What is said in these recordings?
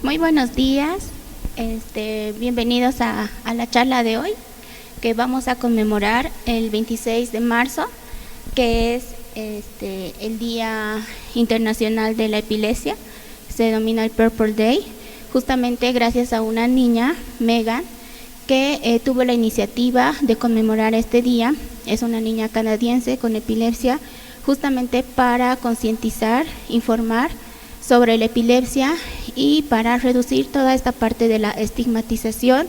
Muy buenos días, bienvenidos a la charla de hoy, que vamos a conmemorar el 26 de marzo, que es el Día Internacional de la Epilepsia. Se denomina el Purple Day, justamente gracias a una niña, Megan, que tuvo la iniciativa de conmemorar este día. Es una niña canadiense con epilepsia, justamente para concientizar, informar sobre la epilepsia y para reducir toda esta parte de la estigmatización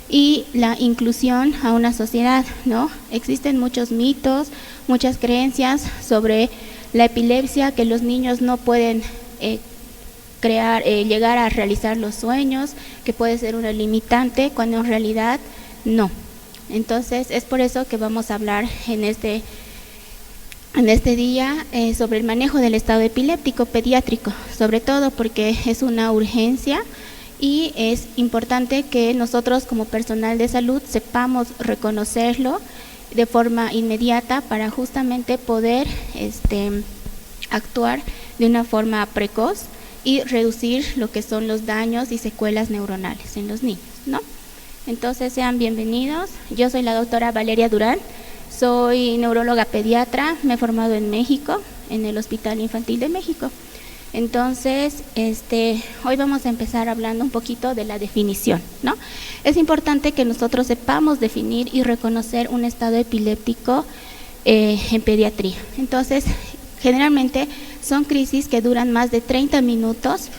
y la inclusión a una sociedad, ¿no? Existen muchos mitos, muchas creencias sobre la epilepsia, que los niños no pueden llegar a realizar los sueños, que puede ser una limitante, cuando en realidad no. Entonces es por eso que vamos a hablar en este día sobre el manejo del estado epiléptico pediátrico, sobre todo porque es una urgencia y es importante que nosotros como personal de salud sepamos reconocerlo de forma inmediata para justamente poder actuar de una forma precoz y reducir lo que son los daños y secuelas neuronales en los niños, ¿no? Entonces sean bienvenidos. Yo soy la doctora Valeria Durán. Soy neuróloga pediatra, me he formado en México, en el Hospital Infantil de México. Entonces, hoy vamos a empezar hablando un poquito de la definición, ¿no? Es importante que nosotros sepamos definir y reconocer un estado epiléptico en pediatría. Entonces, generalmente son crisis que duran más de 30 minutos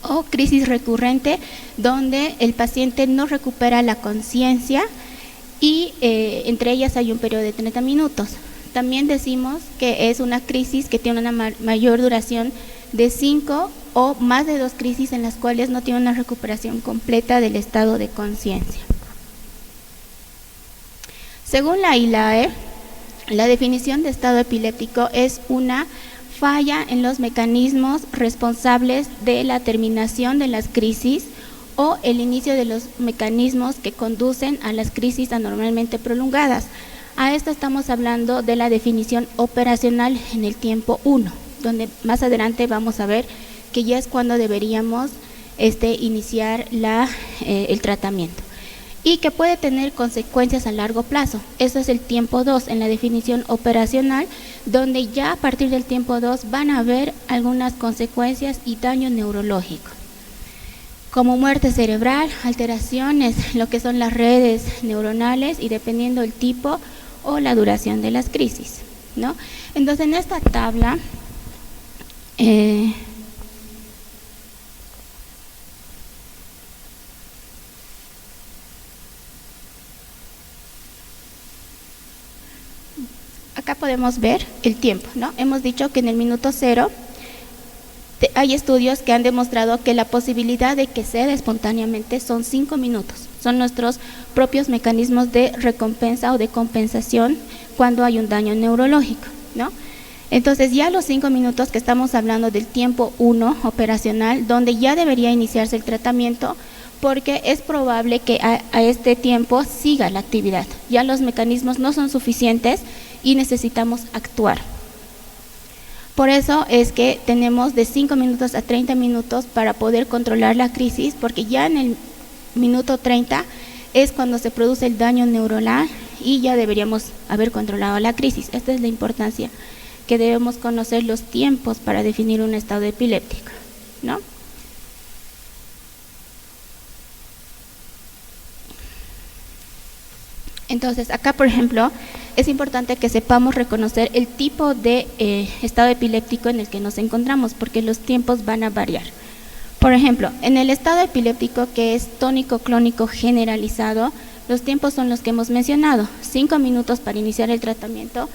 o crisis recurrente donde el paciente no recupera la conciencia y entre ellas hay un periodo de 30 minutos. También decimos que es una crisis que tiene una mayor duración de 5 o más de 2 crisis en las cuales no tiene una recuperación completa del estado de conciencia. Según la ILAE, la definición de estado epiléptico es una falla en los mecanismos responsables de la terminación de las crisis o el inicio de los mecanismos que conducen a las crisis anormalmente prolongadas. A esto estamos hablando de la definición operacional en el tiempo 1, donde más adelante vamos a ver que ya es cuando deberíamos iniciar el tratamiento y que puede tener consecuencias a largo plazo. Eso es el tiempo 2 en la definición operacional, donde ya a partir del tiempo 2 van a haber algunas consecuencias y daño neurológico, como muerte cerebral, alteraciones, lo que son las redes neuronales y dependiendo del tipo o la duración de las crisis, ¿no? Entonces en esta tabla acá podemos ver el tiempo, ¿no? Hemos dicho que en el minuto 0 hay estudios que han demostrado que la posibilidad de que ceda espontáneamente son 5 minutos. Son nuestros propios mecanismos de recompensa o de compensación cuando hay un daño neurológico, ¿no? Entonces ya los 5 minutos que estamos hablando del tiempo 1 operacional, donde ya debería iniciarse el tratamiento, porque es probable que a este tiempo siga la actividad. Ya los mecanismos no son suficientes y necesitamos actuar. Por eso es que tenemos de 5 minutos a 30 minutos para poder controlar la crisis, porque ya en el minuto 30 es cuando se produce el daño neuronal y ya deberíamos haber controlado la crisis. Esta es la importancia, que debemos conocer los tiempos para definir un estado epiléptico, ¿no? Entonces, acá, por ejemplo, es importante que sepamos reconocer el tipo de estado epiléptico en el que nos encontramos, porque los tiempos van a variar. Por ejemplo, en el estado epiléptico que es tónico-clónico generalizado, los tiempos son los que hemos mencionado, 5 minutos para iniciar el tratamiento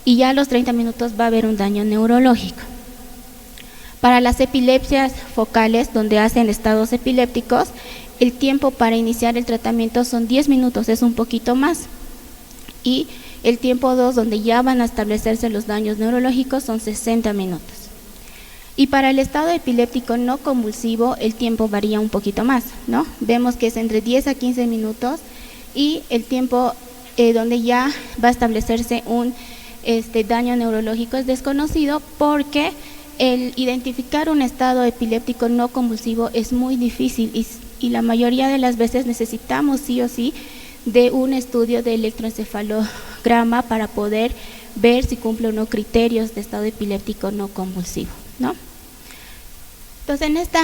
y ya a los 30 minutos va a haber un daño neurológico. Para las epilepsias focales, donde hacen estados epilépticos, el tiempo para iniciar el tratamiento son 10 minutos, es un poquito más. Y el tiempo 2, donde ya van a establecerse los daños neurológicos, son 60 minutos. Y para el estado epiléptico no convulsivo, el tiempo varía un poquito más, ¿no? Vemos que es entre 10 a 15 minutos y el tiempo donde ya va a establecerse un daño neurológico es desconocido porque el identificar un estado epiléptico no convulsivo es muy difícil y la mayoría de las veces necesitamos sí o sí de un estudio de electroencefalograma para poder ver si cumple o no criterios de estado epiléptico no convulsivo, ¿no? Entonces, en esta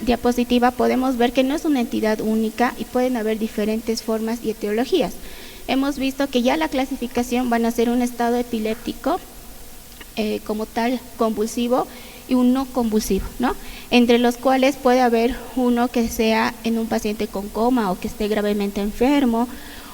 diapositiva podemos ver que no es una entidad única y pueden haber diferentes formas y etiologías. Hemos visto que ya la clasificación van a ser un estado epiléptico como tal convulsivo y un no convulsivo, ¿no? Entre los cuales puede haber uno que sea en un paciente con coma o que esté gravemente enfermo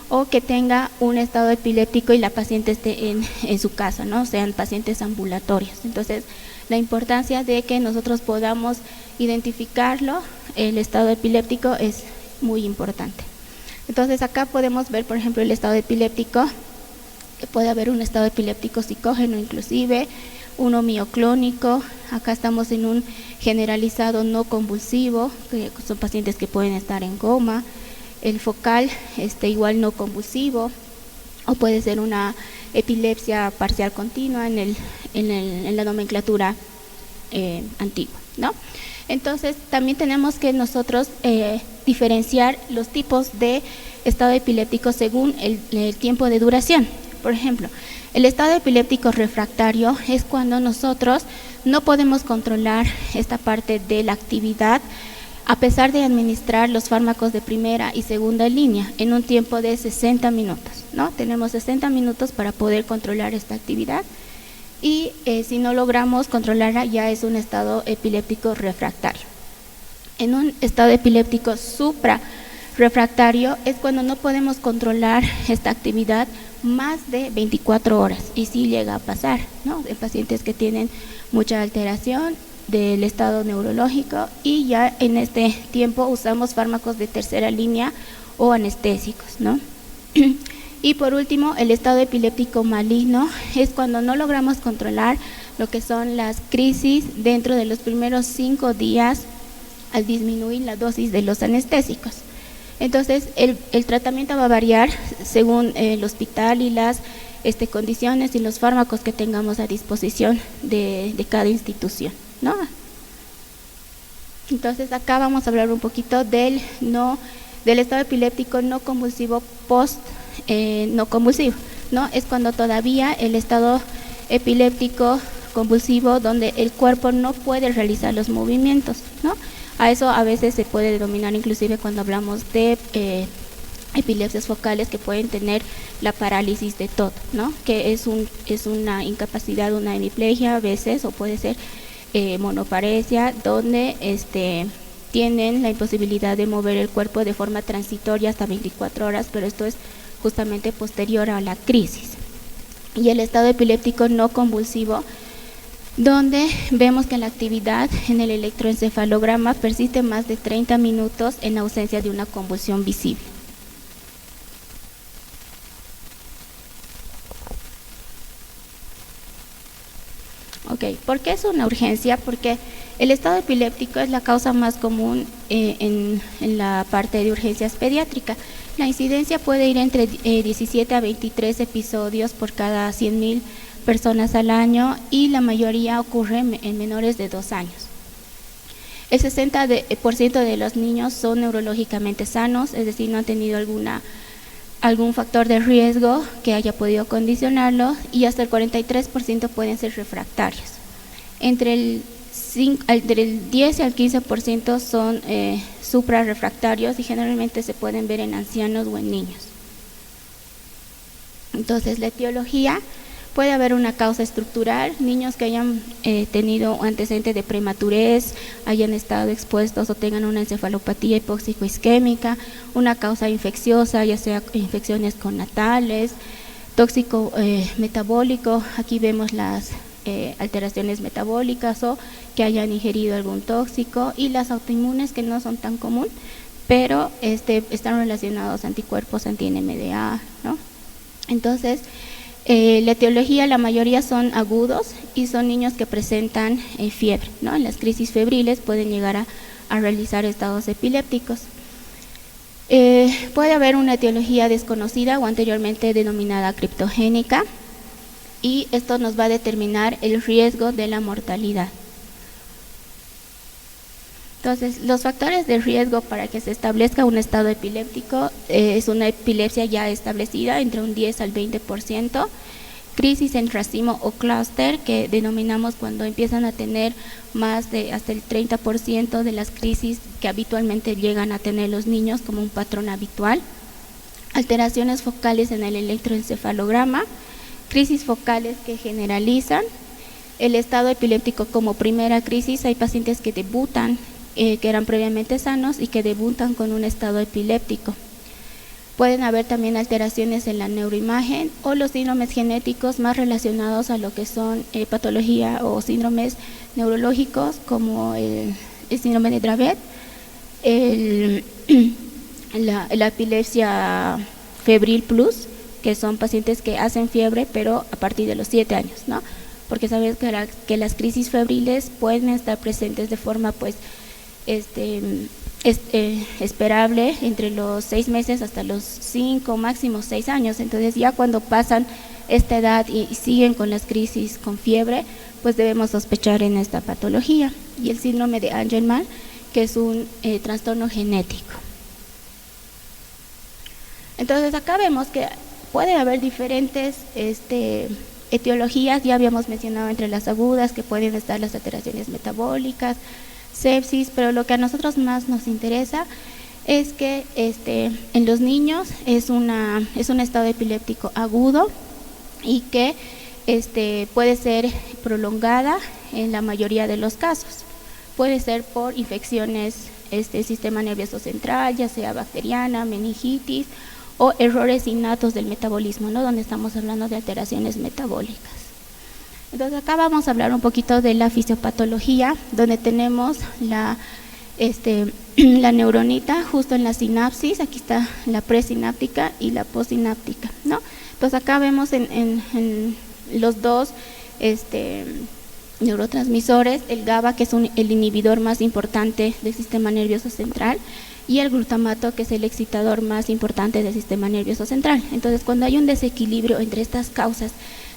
o que tenga un estado epiléptico y la paciente esté en su casa, ¿no? Sean pacientes ambulatorios. Entonces, la importancia de que nosotros podamos identificarlo, el estado epiléptico, es muy importante. Entonces, acá podemos ver, por ejemplo, el estado epiléptico, que puede haber un estado epiléptico psicógeno inclusive, uno mioclónico, acá estamos en un generalizado no convulsivo, que son pacientes que pueden estar en coma, el focal igual no convulsivo, o puede ser una epilepsia parcial continua en la nomenclatura antigua, ¿no? Entonces, también tenemos que nosotros diferenciar los tipos de estado epiléptico según el tiempo de duración. Por ejemplo, el estado epiléptico refractario es cuando nosotros no podemos controlar esta parte de la actividad a pesar de administrar los fármacos de primera y segunda línea en un tiempo de 60 minutos, ¿no? Tenemos 60 minutos para poder controlar esta actividad y si no logramos controlarla ya es un estado epiléptico refractario. En un estado epiléptico suprarrefractario es cuando no podemos controlar esta actividad más de 24 horas y sí llega a pasar, ¿no? En pacientes que tienen mucha alteración del estado neurológico y ya en este tiempo usamos fármacos de tercera línea o anestésicos, ¿no? Y por último, el estado epiléptico maligno es cuando no logramos controlar lo que son las crisis dentro de los primeros 5 días al disminuir la dosis de los anestésicos. Entonces, el tratamiento va a variar según el hospital y las condiciones y los fármacos que tengamos a disposición de cada institución, ¿no? Entonces, acá vamos a hablar un poquito del estado epiléptico no convulsivo post no convulsivo, ¿no? Es cuando todavía el estado epiléptico convulsivo donde el cuerpo no puede realizar los movimientos, ¿no? A eso a veces se puede denominar inclusive cuando hablamos de epilepsias focales que pueden tener la parálisis de todo, ¿no? Que es una incapacidad, una hemiplegia a veces, o puede ser monoparesia, donde tienen la imposibilidad de mover el cuerpo de forma transitoria hasta 24 horas, pero esto es justamente posterior a la crisis. Y el estado epiléptico no convulsivo, donde vemos que la actividad en el electroencefalograma persiste más de 30 minutos en ausencia de una convulsión visible. Ok, ¿por qué es una urgencia? Porque el estado epiléptico es la causa más común en la parte de urgencias pediátricas. La incidencia puede ir entre 17 a 23 episodios por cada 100.000 personas al año y la mayoría ocurre en menores de 2 años. El 60% de los niños son neurológicamente sanos, es decir, no han tenido algún factor de riesgo que haya podido condicionarlo, y hasta el 43% pueden ser refractarios. Entre el 10 y el 15% son suprarrefractarios y generalmente se pueden ver en ancianos o en niños. Entonces, la etiología: puede haber una causa estructural, niños que hayan tenido antecedentes de prematurez, hayan estado expuestos o tengan una encefalopatía hipóxico-isquémica, una causa infecciosa, ya sea infecciones connatales, tóxico metabólico, aquí vemos las alteraciones metabólicas o que hayan ingerido algún tóxico, y las autoinmunes, que no son tan común, pero están relacionados a anticuerpos anti-NMDA, ¿no? Entonces, la etiología, la mayoría son agudos y son niños que presentan fiebre, ¿no? En las crisis febriles pueden llegar a realizar estados epilépticos. Puede haber una etiología desconocida o anteriormente denominada criptogénica, y esto nos va a determinar el riesgo de la mortalidad, Entonces, los factores de riesgo para que se establezca un estado epiléptico es una epilepsia ya establecida entre un 10 al 20%, crisis en racimo o clúster, que denominamos cuando empiezan a tener más de hasta el 30% de las crisis que habitualmente llegan a tener los niños como un patrón habitual, alteraciones focales en el electroencefalograma, crisis focales que generalizan, el estado epiléptico como primera crisis. Hay pacientes que debutan, que eran previamente sanos y que debutan con un estado epiléptico. Pueden haber también alteraciones en la neuroimagen o los síndromes genéticos más relacionados a lo que son patología o síndromes neurológicos como el síndrome de Dravet, la epilepsia febril plus, que son pacientes que hacen fiebre pero a partir de los 7 años, ¿no? Porque sabes que las crisis febriles pueden estar presentes de forma pues esperable entre los 6 meses hasta los 5, máximo 6 años. Entonces ya cuando pasan esta edad y siguen con las crisis con fiebre, pues debemos sospechar en esta patología. Y el síndrome de Angelman, que es un trastorno genético. Entonces acá vemos que puede haber diferentes etiologías. Ya habíamos mencionado entre las agudas que pueden estar las alteraciones metabólicas, sepsis, pero lo que a nosotros más nos interesa es que en los niños es un estado epiléptico agudo y que puede ser prolongada en la mayoría de los casos. Puede ser por infecciones sistema nervioso central, ya sea bacteriana, meningitis o errores innatos del metabolismo, ¿no? Donde estamos hablando de alteraciones metabólicas. Entonces acá vamos a hablar un poquito de la fisiopatología, donde tenemos la neuronita justo en la sinapsis. Aquí está la presináptica y la postsináptica, ¿no? Entonces acá vemos en los dos neurotransmisores, el GABA, que es el inhibidor más importante del sistema nervioso central, y el glutamato, que es el excitador más importante del sistema nervioso central. Entonces, cuando hay un desequilibrio entre estas causas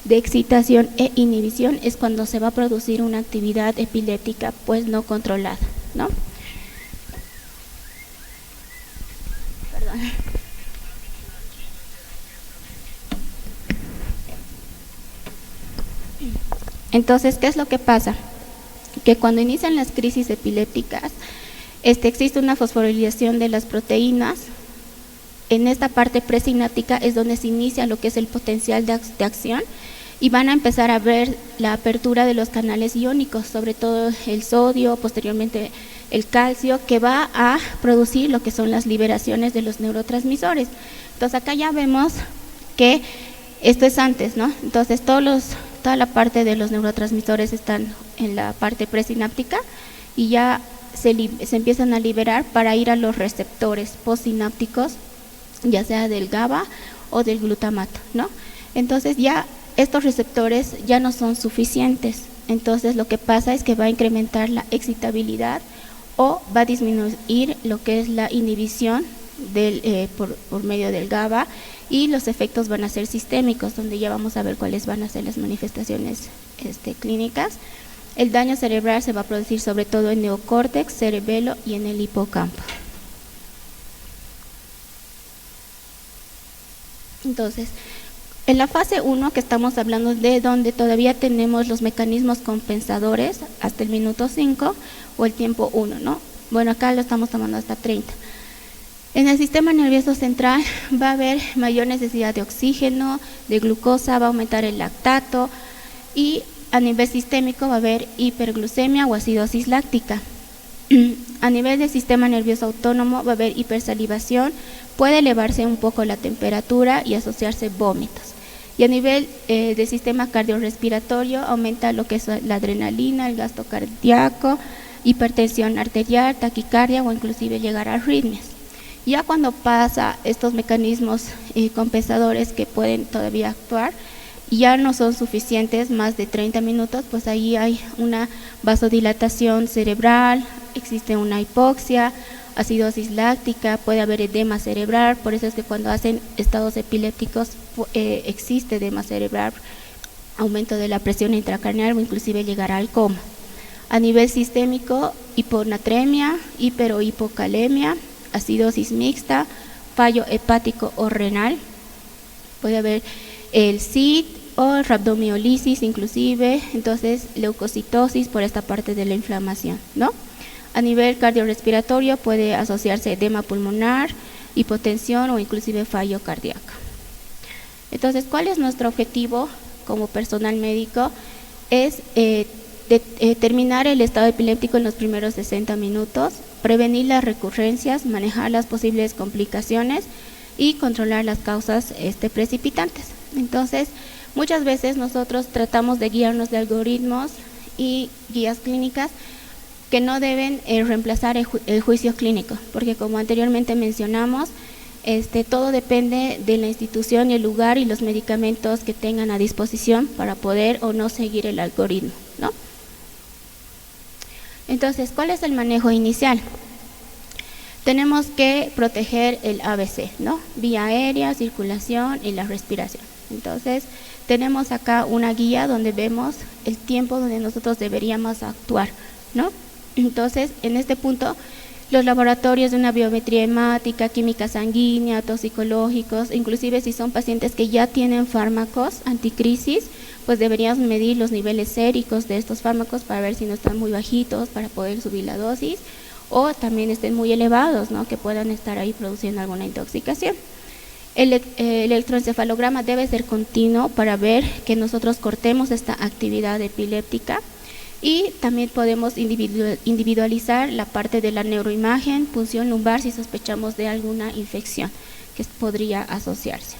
de excitación e inhibición, es cuando se va a producir una actividad epiléptica pues no controlada, ¿no? Perdón. Entonces, ¿qué es lo que pasa? Que cuando inician las crisis epilépticas, existe una fosforilación de las proteínas. En esta parte presináptica es donde se inicia lo que es el potencial de acción, y van a empezar a ver la apertura de los canales iónicos, sobre todo el sodio, posteriormente el calcio, que va a producir lo que son las liberaciones de los neurotransmisores. Entonces acá ya vemos que esto es antes, ¿no? Entonces toda la parte de los neurotransmisores están en la parte presináptica y ya se empiezan a liberar para ir a los receptores postsinápticos, ya sea del GABA o del glutamato, ¿no? Entonces ya estos receptores ya no son suficientes. Entonces lo que pasa es que va a incrementar la excitabilidad o va a disminuir lo que es la inhibición por medio del GABA, y los efectos van a ser sistémicos, donde ya vamos a ver cuáles van a ser las manifestaciones clínicas. El daño cerebral se va a producir sobre todo en neocórtex, cerebelo y en el hipocampo. Entonces, en la fase 1, que estamos hablando de donde todavía tenemos los mecanismos compensadores hasta el minuto 5 o el tiempo 1, ¿no? Bueno, acá lo estamos tomando hasta 30. En el sistema nervioso central va a haber mayor necesidad de oxígeno, de glucosa, va a aumentar el lactato, y a nivel sistémico va a haber hiperglucemia o acidosis láctica. A nivel del sistema nervioso autónomo va a haber hipersalivación, puede elevarse un poco la temperatura y asociarse vómitos. Y a nivel del sistema cardiorrespiratorio aumenta lo que es la adrenalina, el gasto cardíaco, hipertensión arterial, taquicardia o inclusive llegar a arritmias. Ya cuando pasa estos mecanismos compensadores que pueden todavía actuar, ya no son suficientes más de 30 minutos, pues ahí hay una vasodilatación cerebral, existe una hipoxia, acidosis láctica, puede haber edema cerebral. Por eso es que cuando hacen estados epilépticos existe edema cerebral, aumento de la presión intracraneal o inclusive llegar al coma. A nivel sistémico hiponatremia, hiper o hipocalemia, acidosis mixta, fallo hepático o renal. Puede haber el SID o rabdomiolisis inclusive, entonces leucocitosis por esta parte de la inflamación, ¿no? A nivel cardiorrespiratorio puede asociarse edema pulmonar, hipotensión o inclusive fallo cardíaco. Entonces, ¿cuál es nuestro objetivo como personal médico? Es determinar el estado epiléptico en los primeros 60 minutos, prevenir las recurrencias, manejar las posibles complicaciones y controlar las causas precipitantes. Entonces, muchas veces nosotros tratamos de guiarnos de algoritmos y guías clínicas que no deben reemplazar el juicio clínico, porque como anteriormente mencionamos, todo depende de la institución y el lugar y los medicamentos que tengan a disposición para poder o no seguir el algoritmo, ¿no? Entonces, ¿cuál es el manejo inicial? Tenemos que proteger el ABC, ¿no? Vía aérea, circulación y la respiración. Entonces, tenemos acá una guía donde vemos el tiempo donde nosotros deberíamos actuar, ¿no? Entonces, en este punto, los laboratorios de una biometría hemática, química sanguínea, toxicológicos, inclusive si son pacientes que ya tienen fármacos anticrisis, pues deberíamos medir los niveles séricos de estos fármacos para ver si no están muy bajitos para poder subir la dosis o también estén muy elevados, ¿no? Que puedan estar ahí produciendo alguna intoxicación. El electroencefalograma debe ser continuo para ver que nosotros cortemos esta actividad epiléptica. Y también podemos individualizar la parte de la neuroimagen, punción lumbar si sospechamos de alguna infección que podría asociarse.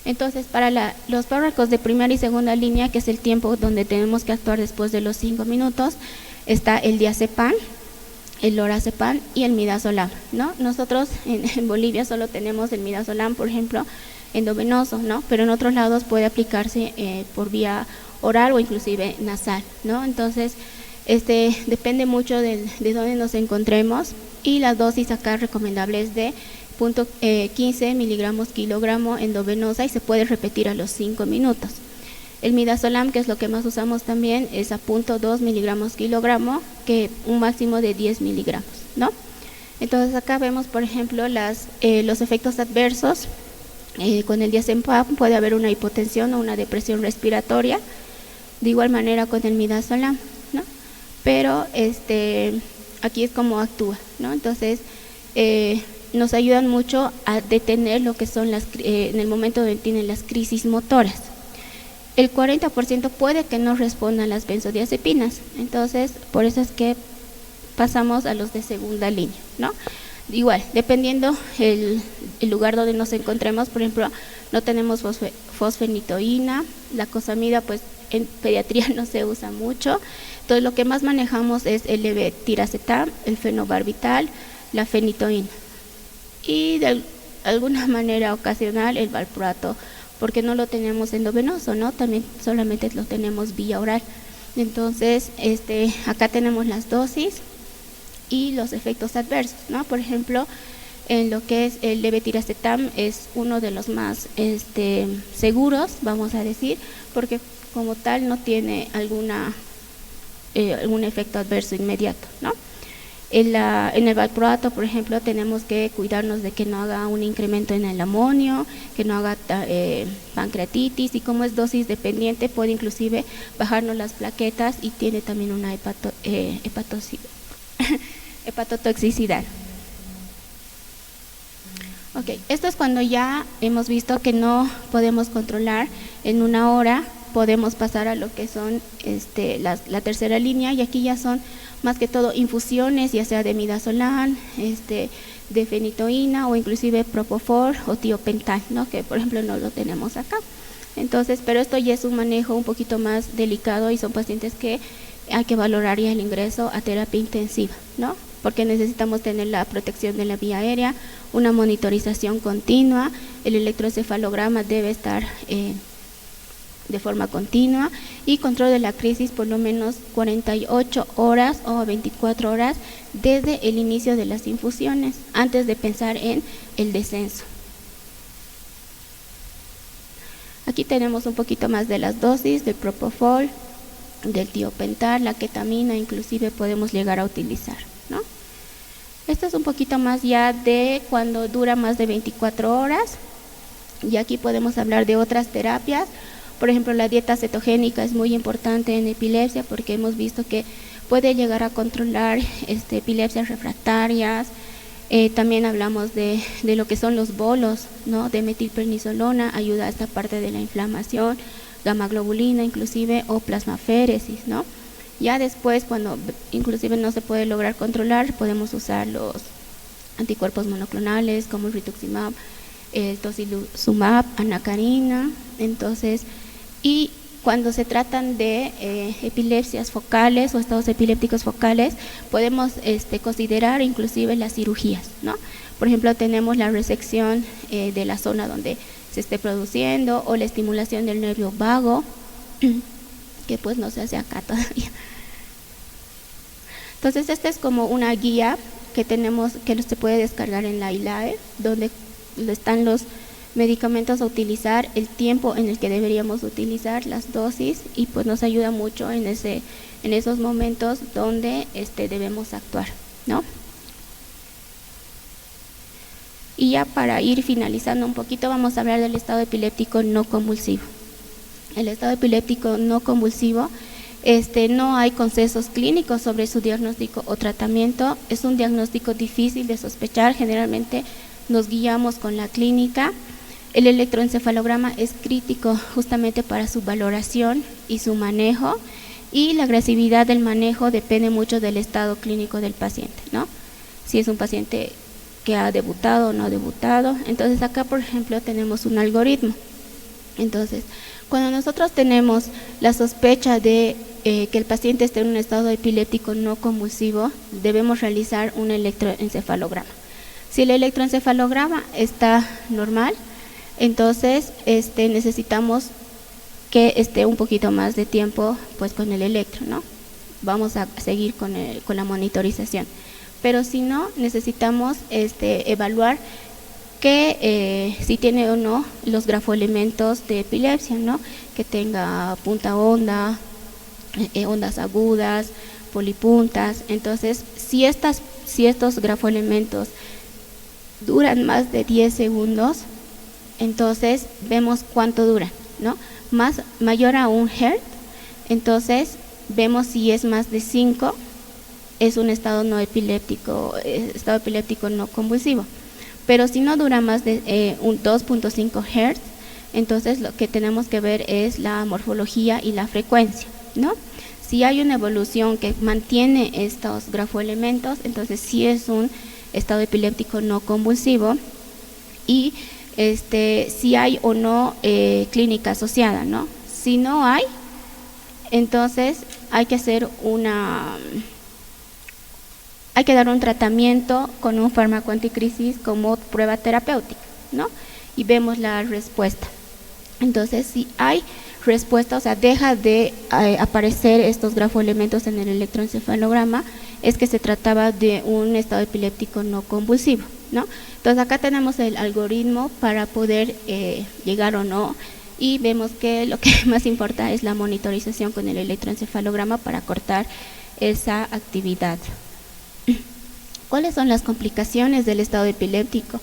Entonces, para los fármacos de primera y segunda línea, que es el tiempo donde tenemos que actuar después de los 5 minutos, está el diazepam, el lorazepam y el midazolam, ¿no? Nosotros en Bolivia solo tenemos el midazolam, por ejemplo, endovenoso, ¿no? Pero en otros lados puede aplicarse por vía oral o inclusive nasal, ¿no? Entonces, depende mucho de dónde nos encontremos y la dosis acá recomendable es de 0.15 miligramos kilogramo endovenosa y se puede repetir a los 5 minutos. El midazolam, que es lo que más usamos también, es a 0.2 miligramos kilogramo, que un máximo de 10 miligramos, ¿no? Entonces acá vemos, por ejemplo, los efectos adversos. Con el diazepam puede haber una hipotensión o una depresión respiratoria, de igual manera con el midazolam, ¿no? Pero aquí es como actúa, ¿no? Entonces nos ayudan mucho a detener lo que son en el momento donde tienen las crisis motoras. El 40% puede que no respondan las benzodiazepinas, entonces por eso es que pasamos a los de segunda línea, ¿no? Igual, dependiendo el lugar donde nos encontremos, por ejemplo, no tenemos fosfenitoína, la cosamida pues en pediatría no se usa mucho, entonces lo que más manejamos es el levetiracetam, el fenobarbital, la fenitoína y de alguna manera ocasional el valproato, porque no lo tenemos endovenoso, ¿no? También solamente lo tenemos vía oral. Entonces, acá tenemos las dosis y los efectos adversos, ¿no? Por ejemplo, en lo que es el levetiracetam es uno de los más seguros, vamos a decir, porque como tal no tiene algún efecto adverso inmediato, ¿no? En el valproato, por ejemplo, tenemos que cuidarnos de que no haga un incremento en el amonio, que no haga pancreatitis, y como es dosis dependiente puede inclusive bajarnos las plaquetas y tiene también una hepatotoxicidad. Ok, esto es cuando ya hemos visto que no podemos controlar en una hora, podemos pasar a lo que son la tercera línea, y aquí ya son más que todo infusiones, ya sea de midazolam, de fenitoína o inclusive propofol o tiopental, ¿no? Que por ejemplo no lo tenemos acá. Entonces, pero esto ya es un manejo un poquito más delicado y son pacientes que hay que valorar ya el ingreso a terapia intensiva, ¿no? Porque necesitamos tener la protección de la vía aérea, una monitorización continua, el electroencefalograma debe estar de forma continua y control de la crisis por lo menos 48 horas o 24 horas desde el inicio de las infusiones, antes de pensar en el descenso. Aquí tenemos un poquito más de las dosis del propofol, del tiopental, la ketamina, inclusive podemos llegar a utilizar, ¿no? Esto es un poquito más ya de cuando dura más de 24 horas, y aquí podemos hablar de otras terapias. Por ejemplo, la dieta cetogénica es muy importante en epilepsia porque hemos visto que puede llegar a controlar epilepsias refractarias. También hablamos de lo que son los bolos, ¿no? De metilprednisolona, ayuda a esta parte de la inflamación, gamma-globulina inclusive, o plasmaféresis, ¿no? Ya después, cuando inclusive no se puede lograr controlar, podemos usar los anticuerpos monoclonales como el rituximab, el tocilizumab, anacarina. Entonces, y cuando se tratan de epilepsias focales o estados epilépticos focales, podemos considerar inclusive las cirugías, ¿no? Por ejemplo, tenemos la resección de la zona donde se esté produciendo, o la estimulación del nervio vago, que pues no se hace acá todavía. Entonces, esta es como una guía que tenemos, que se puede descargar en la ILAE, donde están los medicamentos a utilizar, el tiempo en el que deberíamos utilizar, las dosis, y pues nos ayuda mucho en esos momentos donde debemos actuar, ¿no? Y ya para ir finalizando un poquito, vamos a hablar del estado epiléptico no convulsivo. El estado epiléptico no convulsivo, no hay consensos clínicos sobre su diagnóstico o tratamiento. Es un diagnóstico difícil de sospechar, generalmente nos guiamos con la clínica. El electroencefalograma es crítico justamente para su valoración y su manejo, y la agresividad del manejo depende mucho del estado clínico del paciente, ¿no? Si es un paciente que ha debutado o no ha debutado. Entonces acá, por ejemplo, tenemos un algoritmo. Entonces, cuando nosotros tenemos la sospecha de que el paciente esté en un estado epiléptico no convulsivo, debemos realizar un electroencefalograma. Si el electroencefalograma está normal, entonces necesitamos que esté un poquito más de tiempo pues con el electro, ¿no? Vamos a seguir con la monitorización. Pero si no, necesitamos evaluar que si tiene o no los grafoelementos de epilepsia, ¿no? Que tenga punta honda, ondas agudas, polipuntas. Entonces, si estos grafoelementos duran más de 10 segundos, entonces vemos cuánto duran, ¿no? Mayor a 1 Hz, entonces vemos si es más de 5, es un estado no epiléptico, estado epiléptico no convulsivo. Pero si no dura más de un 2.5 Hz, entonces lo que tenemos que ver es la morfología y la frecuencia, ¿no? Si hay una evolución que mantiene estos grafoelementos, entonces sí es un estado epiléptico no convulsivo. Y si hay o no clínica asociada, ¿no? Si no hay, entonces hay que dar un tratamiento con un fármaco anticrisis como prueba terapéutica, ¿no? Y vemos la respuesta. Entonces, si hay respuesta, o sea, deja de aparecer estos grafoelementos en el electroencefalograma, es que se trataba de un estado epiléptico no convulsivo, ¿no? Entonces, acá tenemos el algoritmo para poder llegar o no, y vemos que lo que más importa es la monitorización con el electroencefalograma para cortar esa actividad. ¿Cuáles son las complicaciones del estado epiléptico?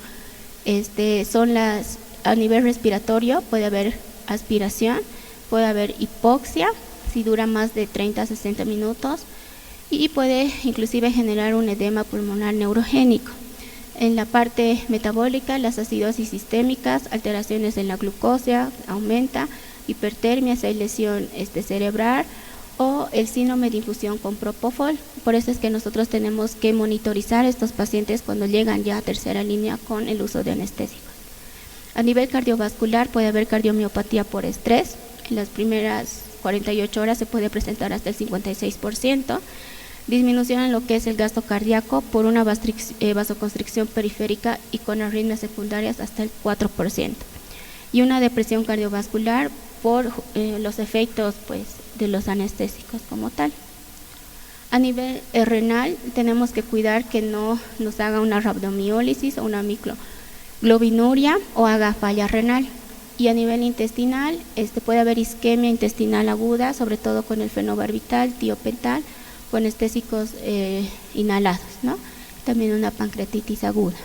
Son a nivel respiratorio, puede haber aspiración, puede haber hipoxia, si dura más de 30 a 60 minutos, y puede inclusive generar un edema pulmonar neurogénico. En la parte metabólica, las acidosis sistémicas, alteraciones en la glucosa, aumenta, hipertermia, si hay lesión cerebral, o el síndrome de infusión con propofol. Por eso es que nosotros tenemos que monitorizar a estos pacientes cuando llegan ya a tercera línea con el uso de anestésicos. A nivel cardiovascular puede haber cardiomiopatía por estrés. En las primeras 48 horas se puede presentar hasta el 56%. Disminución en lo que es el gasto cardíaco por una vasoconstricción periférica y con arritmias secundarias hasta el 4%. Y una depresión cardiovascular por los efectos pues, de los anestésicos como tal. A nivel renal tenemos que cuidar que no nos haga una rhabdomiólisis o una microglobinuria o haga falla renal. Y a nivel intestinal, puede haber isquemia intestinal aguda, sobre todo con el fenobarbital, tiopental, o anestésicos inhalados, ¿no? También una pancreatitis aguda.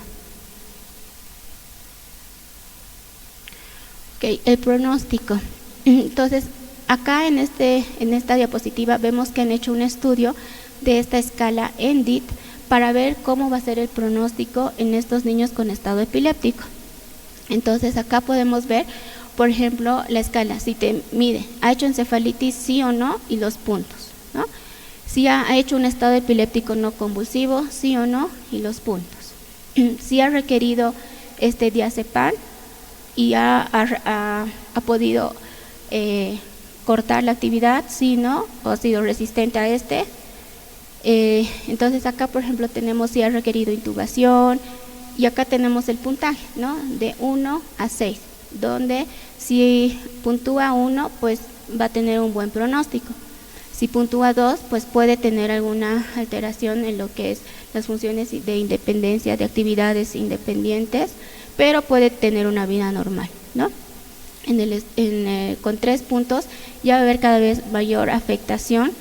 Okay, el pronóstico. Entonces, acá en esta diapositiva vemos que han hecho un estudio de esta escala ENDIT para ver cómo va a ser el pronóstico en estos niños con estado epiléptico. Entonces, acá podemos ver, por ejemplo, la escala, si te mide, ¿ha hecho encefalitis sí o no? Y los puntos, ¿no? Si ha hecho un estado epiléptico no convulsivo, sí o no, y los puntos. Si ha requerido diazepam y ha podido cortar la actividad, sí, no, o ha sido resistente a entonces acá, por ejemplo, tenemos si ha requerido intubación, y acá tenemos el puntaje, ¿no? De 1 a 6, donde si puntúa 1, pues va a tener un buen pronóstico. Si puntúa 2, pues puede tener alguna alteración en lo que es las funciones de independencia, de actividades independientes, pero puede tener una vida normal, ¿no? Con 3 puntos ya va a haber cada vez mayor afectación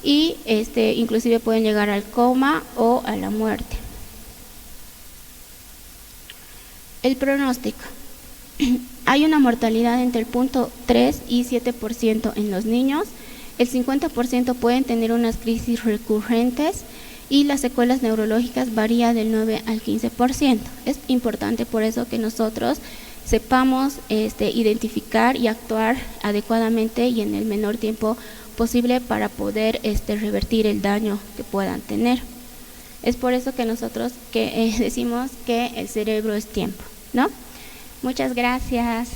y inclusive pueden llegar al coma o a la muerte. El pronóstico. Hay una mortalidad entre el 0.3 y 7% en los niños. El 50% pueden tener unas crisis recurrentes y las secuelas neurológicas varían del 9 al 15%. Es importante por eso que nosotros sepamos identificar y actuar adecuadamente y en el menor tiempo posible para poder revertir el daño que puedan tener. Es por eso que nosotros decimos que el cerebro es tiempo, ¿no? Muchas gracias.